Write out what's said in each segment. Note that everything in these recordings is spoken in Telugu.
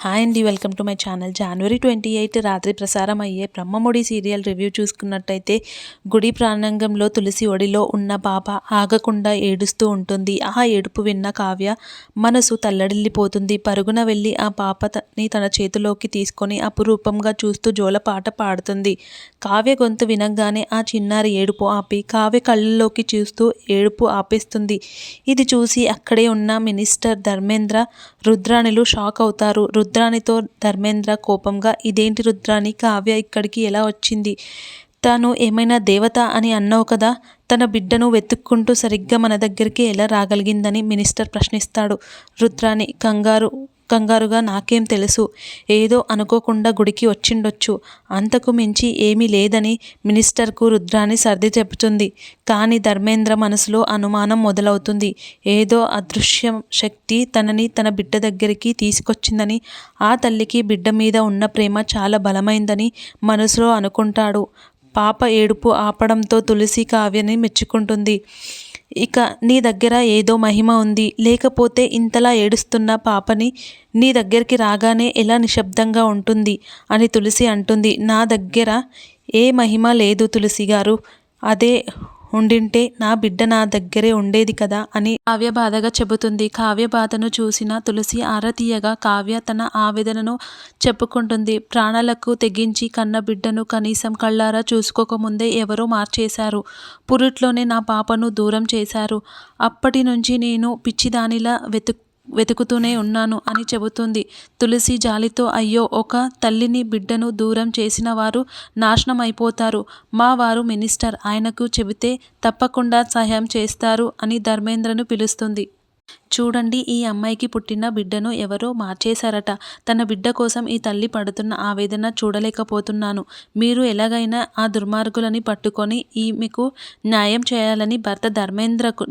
హాయ్ అండి, వెల్కమ్ టు మై ఛానల్. జనవరి 28 రాత్రి ప్రసారం అయ్యే బ్రహ్మముడి సీరియల్ రివ్యూ చూసుకున్నట్టయితే, గుడి ప్రాంగణంలో తులసి ఒడిలో ఉన్న పాప ఆగకుండా ఏడుస్తూ ఉంటుంది. ఆ ఏడుపు విన్న కావ్య మనసు తల్లడిల్లిపోతుంది. పరుగున వెళ్ళి ఆ పాపని తన చేతిలోకి తీసుకొని అపురూపంగా చూస్తూ జోలపాట పాడుతుంది. కావ్య గొంతు వినగానే ఆ చిన్నారి ఏడుపు ఆపి కావ్య కళ్ళల్లోకి చూస్తూ ఏడుపు ఆపేస్తుంది. ఇది చూసి అక్కడే ఉన్న మినిస్టర్ ధర్మేంద్ర, రుద్రాణిలు షాక్ అవుతారు. రుద్రాణితో ధర్మేంద్ర కోపంగా, ఇదేంటి రుద్రాణి, కావ్య ఇక్కడికి ఎలా వచ్చింది? తాను ఏమైనా దేవత అని అన్నావు కదా, తన బిడ్డను వెతుక్కుంటూ సరిగ్గా మన దగ్గరికి ఎలా రాగలిగిందని మినిస్టర్ ప్రశ్నిస్తాడు. రుద్రాణి కంగారుగా, నాకేం తెలుసు, ఏదో అనుకోకుండా గుడికి వచ్చిండొచ్చు, అంతకు మించి ఏమీ లేదని మినిస్టర్కు రుద్రాణి సర్ది చెబుతుంది. కానీ ధర్మేంద్ర మనసులో అనుమానం మొదలవుతుంది. ఏదో అదృశ్య శక్తి తనని తన బిడ్డ దగ్గరికి తీసుకొచ్చిందని, ఆ తల్లికి బిడ్డ మీద ఉన్న ప్రేమ చాలా బలమైందని మనసులో అనుకుంటాడు. పాప ఏడుపు ఆపడంతో తులసి కావ్యని మెచ్చుకుంటుంది. ఇక నీ దగ్గర ఏదో మహిమ ఉంది, లేకపోతే ఇంతలా ఏడుస్తున్న పాపని నీ దగ్గరికి రాగానే ఎలా నిశ్శబ్దంగా ఉంటుంది అని తులసి అంటుంది. నా దగ్గర ఏ మహిమ లేదు తులసి గారు, అదే ఉండింటే నా బిడ్డ నా దగ్గరే ఉండేది కదా అని కావ్య బాధగా చెబుతుంది. కావ్య బాధను చూసిన తులసి ఆరతీయగా కావ్య తన ఆవేదనను చెప్పుకుంటుంది. ప్రాణాలకు తెగించి కన్న బిడ్డను కనీసం కళ్ళారా చూసుకోకముందే ఎవరో మార్చేశారు. పురిట్లోనే నా పాపను దూరం చేశారు. అప్పటి నుంచి నేను పిచ్చిదానిలా వెతుకుతూనే ఉన్నాను అని చెబుతుంది. తులసి జాలితో, అయ్యో, ఒక తల్లిని బిడ్డను దూరం చేసిన వారు నాశనం అయిపోతారు. మా వారు మినిస్టర్, ఆయనకు చెబితే తప్పకుండా సహాయం చేస్తారు అని ధర్మేంద్రను పిలుస్తుంది. చూడండి, ఈ అమ్మాయికి పుట్టిన బిడ్డను ఎవరో మార్చేశారట. తన బిడ్డ కోసం ఈ తల్లి పడుతున్న ఆవేదన చూడలేకపోతున్నాను. మీరు ఎలాగైనా ఆ దుర్మార్గులని పట్టుకొని ఈమెకు న్యాయం చేయాలని భర్త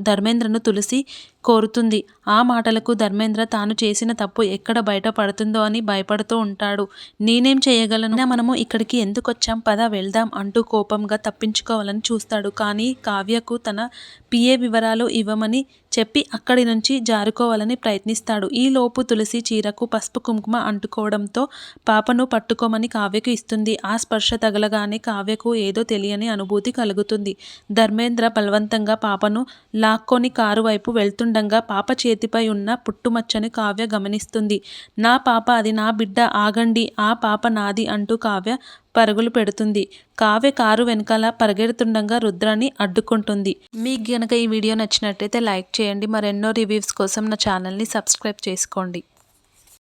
ధర్మేంద్రను తులసి కోరుతుంది. ఆ మాటలకు ధర్మేంద్ర తాను చేసిన తప్పు ఎక్కడ బయటపడుతుందో అని భయపడుతూ ఉంటాడు. నేనేం చేయగలను, మనము ఇక్కడికి ఎందుకొచ్చాం, పద వెళ్దాం అంటూ కోపంగా తప్పించుకోవాలని చూస్తాడు. కానీ కావ్యకు తన పిఏ వివరాలు ఇవ్వమని చెప్పి అక్కడి నుంచి జారుకోవాలని ప్రయత్నిస్తాడు. ఈలోపు తులసి చీరకు పసుపు కుంకుమ అంటుకోవడంతో పాపను పట్టుకోమని కావ్యకు ఇస్తుంది. ఆ స్పర్శ తగలగానే కావ్యకు ఏదో తెలియని అనుభూతి కలుగుతుంది. ధర్మేంద్ర బలవంతంగా పాపను లాక్కొని కారు వైపు వెళ్తుండగా పాప చేతిపై ఉన్న పుట్టుమచ్చని కావ్య గమనిస్తుంది. నా పాప, అది నా బిడ్డ, ఆగండి, ఆ పాప నాది అంటూ కావ్య పరుగులు పెడుతుంది. కావ్య కారు వెనకాల పరిగెడుతుండగా రుద్రాణి అడ్డుకుంటుంది. మీకు గనక ఈ వీడియో నచ్చినట్టయితే లైక్ చేయండి. మరెన్నో రివ్యూస్ కోసం నా ఛానల్ని సబ్స్క్రైబ్ చేసుకోండి.